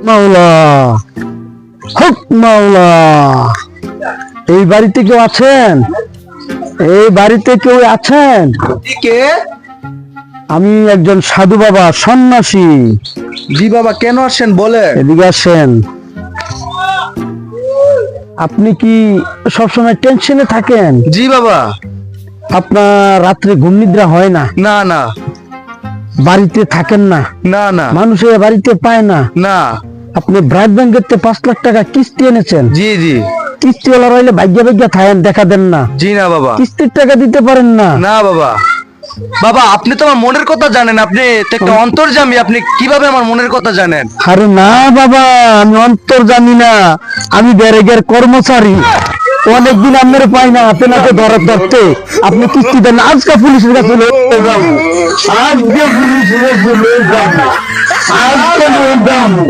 মাওলা, হক মাওলা। এই বাড়িতে কেউ আছেন? এই বাড়িতে কেউ আছেন? কে? আমি একজন সাধু বাবা, সন্ন্যাসী। জি বাবা, কেন আসেন বলেন? এদিকে আসেন। আপনি কি সবসময় টেনশনে থাকেন? জি বাবা। আপনার রাত্রে ঘুম নিদ্রা হয় না? না না বাড়িতে থাকেন না? না না মানুষের বাড়িতে পায় না? না। আপনি ব্রাইট ব্যাংকের 5 লাখ টাকা কিস্তি এনেছেন। জি জি। কিস্তিওয়ালা রইলে ভাগ্যা ভাগ্যা থাকেন, দেখা দেন না। জি না বাবা। কিস্তির টাকা দিতে পারেন না? না বাবা। বাবা, আপনি তো আমার মনের কথা জানেন, আপনি তো একটা অন্তর্যামী, আপনি কিভাবে আমার মনের কথা জানেন? আরে না বাবা, আমি অন্তর জানি না, আমি ব্যারেগের কর্মচারী। অনেকদিন আপনার পাই না, হাতে নাতে ধরতে। আপনি কিস্তি দেন, আজকে পুলিশের কাছে লয়ে যাবো। আজকে পুলিশের কাছে লয়ে যাবো। আজকে লয়ে যাবো।